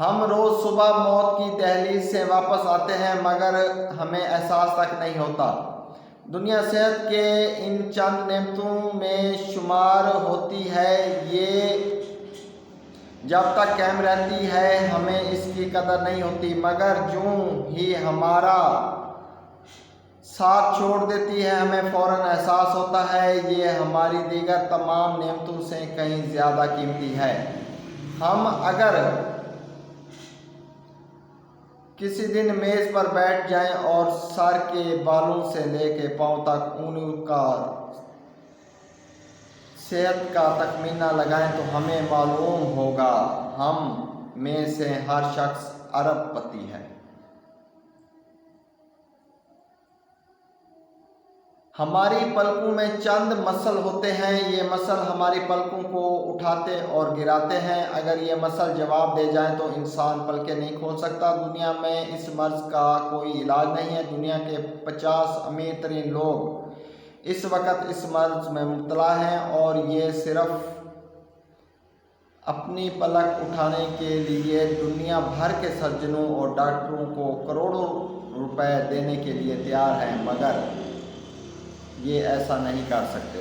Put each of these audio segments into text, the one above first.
ہم روز صبح موت کی دہلیز سے واپس آتے ہیں مگر ہمیں احساس تک نہیں ہوتا۔ دنیا صحت کے ان چند نعمتوں میں شمار ہوتی ہے۔ یہ جب تک قائم رہتی ہے ہمیں اس کی قدر نہیں ہوتی، مگر جوں ہی ہمارا ساتھ چھوڑ دیتی ہے ہمیں فوراً احساس ہوتا ہے یہ ہماری دیگر تمام نعمتوں سے کہیں زیادہ قیمتی ہے۔ ہم اگر کسی دن میز پر بیٹھ جائیں اور سر کے بالوں سے لے کے پاؤں تک انگلیوں کا صحت کا تخمینہ لگائیں تو ہمیں معلوم ہوگا ہم میں سے ہر شخص ارب پتی ہے۔ ہماری پلکوں میں چند مسل ہوتے ہیں، یہ مسل ہماری پلکوں کو اٹھاتے اور گراتے ہیں۔ اگر یہ مسل جواب دے جائیں تو انسان پلکیں نہیں کھول سکتا۔ دنیا میں اس مرض کا کوئی علاج نہیں ہے۔ دنیا کے 50 امیر ترین لوگ اس وقت اس مرض میں مبتلا ہیں اور یہ صرف اپنی پلک اٹھانے کے لیے دنیا بھر کے سرجنوں اور ڈاکٹروں کو کروڑوں روپے دینے کے لیے تیار ہیں، مگر یہ ایسا نہیں کر سکتے۔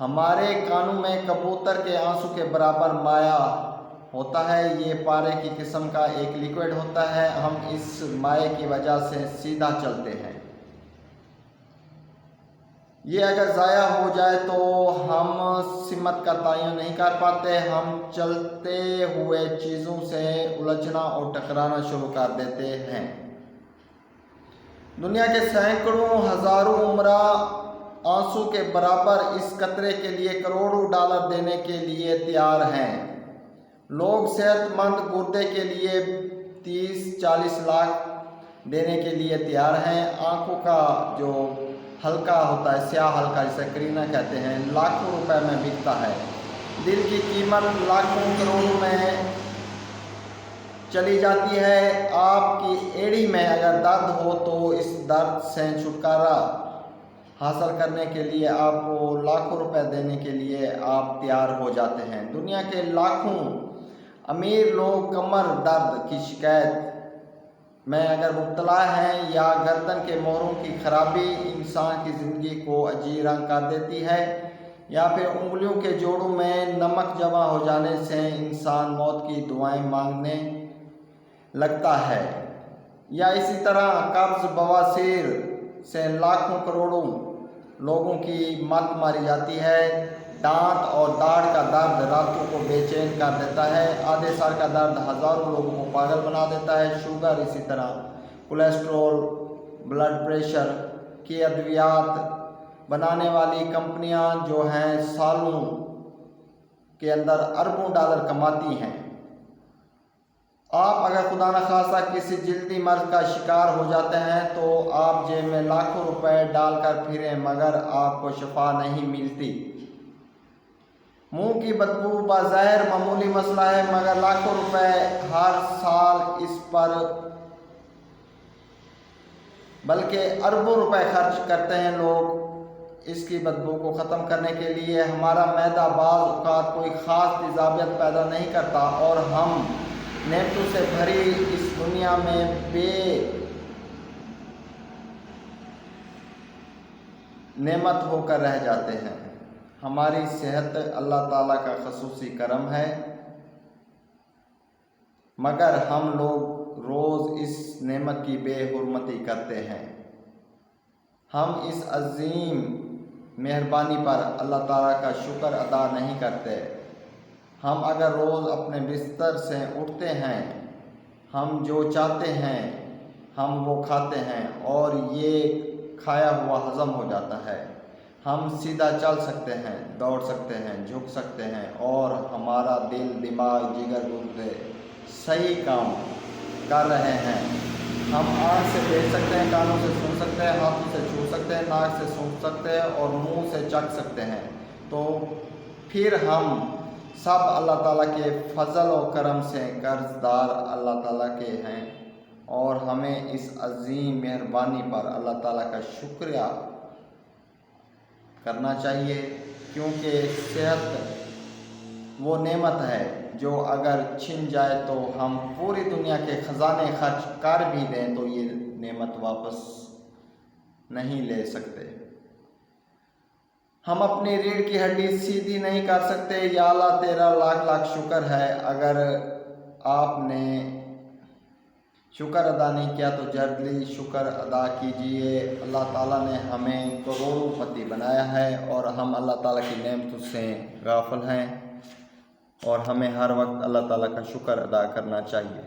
ہمارے کانوں میں کبوتر کے آنسو کے برابر مائع ہوتا ہے۔ یہ پارے کی قسم کا ایک لیکوڈ ہوتا ہے۔ ہم اس مائع کی وجہ سے سیدھا چلتے ہیں۔ یہ اگر ضائع ہو جائے تو ہم سمت کا تعین نہیں کر پاتے۔ ہم چلتے ہوئے چیزوں سے الجھنا اور ٹکرانا شروع کر دیتے ہیں۔ دنیا کے سینکڑوں ہزاروں عمرہ آنسو کے برابر اس قطرے کے لیے کروڑوں ڈالر دینے کے لیے تیار ہیں۔ لوگ صحت مند گردے کے لیے 30-40 لاکھ دینے کے لیے تیار ہیں۔ آنکھوں کا جو حلقہ ہوتا ہے، سیاہ حلقہ جسے کرینہ کہتے ہیں، لاکھوں روپے میں بکتا ہے۔ دل کی قیمت لاکھوں کروڑوں میں چلی جاتی ہے۔ آپ کی ایڑی میں اگر درد ہو تو اس درد سے چھٹکارا حاصل کرنے کے لیے آپ کو لاکھوں روپے دینے کے لیے آپ تیار ہو جاتے ہیں۔ دنیا کے لاکھوں امیر لوگ کمر درد کی شکایت میں اگر مبتلا ہیں یا گردن کے موڑوں کی خرابی انسان کی زندگی کو عجیب رنگ کر دیتی ہے، یا پھر انگلیوں کے جوڑوں میں نمک جمع ہو جانے سے انسان موت کی دعائیں مانگنے لگتا ہے، یا اسی طرح قبض بواسیر سے لاکھوں کروڑوں لوگوں کی مت ماری جاتی ہے۔ دانت اور داڑھ کا درد راتوں کو بے چین کر دیتا ہے۔ آدھے سر کا درد ہزاروں لوگوں کو پاگل بنا دیتا ہے۔ شوگر، اسی طرح کولیسٹرول، بلڈ پریشر کی ادویات بنانے والی کمپنیاں جو ہیں سالوں کے اندر اربوں ڈالر کماتی ہیں۔ آپ اگر خدا نخواستہ کسی جلدی مرض کا شکار ہو جاتے ہیں تو آپ جیب میں لاکھوں روپے ڈال کر پھریں مگر آپ کو شفا نہیں ملتی۔ منہ کی بدبو بظاہر معمولی مسئلہ ہے مگر لاکھوں روپے ہر سال اس پر بلکہ اربوں روپے خرچ کرتے ہیں لوگ اس کی بدبو کو ختم کرنے کے لیے۔ ہمارا معدہ بعض اوقات کوئی خاص تیزابیت پیدا نہیں کرتا اور ہم نعمتوں سے بھری اس دنیا میں بے نعمت ہو کر رہ جاتے ہیں۔ ہماری صحت اللہ تعالیٰ کا خصوصی کرم ہے، مگر ہم لوگ روز اس نعمت کی بے حرمتی کرتے ہیں۔ ہم اس عظیم مہربانی پر اللہ تعالیٰ کا شکر ادا نہیں کرتے۔ ہم اگر روز اپنے بستر سے اٹھتے ہیں، ہم جو چاہتے ہیں ہم وہ کھاتے ہیں اور یہ کھایا ہوا ہضم ہو جاتا ہے۔ ہم سیدھا چل سکتے ہیں، دوڑ سکتے ہیں، جھک سکتے ہیں اور ہمارا دل، دماغ، جگر، گردے صحیح کام کر رہے ہیں۔ ہم آنکھ سے دیکھ سکتے ہیں، کانوں سے سن سکتے ہیں، ہاتھوں سے چھو سکتے ہیں، ناک سے سونگھ سکتے ہیں اور منہ سے چکھ سکتے ہیں۔ تو پھر ہم سب اللہ تعالیٰ کے فضل و کرم سے قرض دار اللہ تعالیٰ کے ہیں اور ہمیں اس عظیم مہربانی پر اللہ تعالیٰ کا شکریہ کرنا چاہیے، کیونکہ صحت وہ نعمت ہے جو اگر چھن جائے تو ہم پوری دنیا کے خزانے خرچ کر بھی دیں تو یہ نعمت واپس نہیں لے سکتے۔ ہم اپنی ریڑھ کی ہڈی سیدھی نہیں کر سکتے۔ یا اللہ تیرا لاکھ لاکھ شکر ہے، اگر آپ نے شکر ادا نہیں کیا تو جلدی شکر ادا کیجئے۔ اللہ تعالیٰ نے ہمیں کروڑوں پتی بنایا ہے اور ہم اللہ تعالیٰ کی نعمتوں سے غافل ہیں، اور ہمیں ہر وقت اللہ تعالیٰ کا شکر ادا کرنا چاہیے۔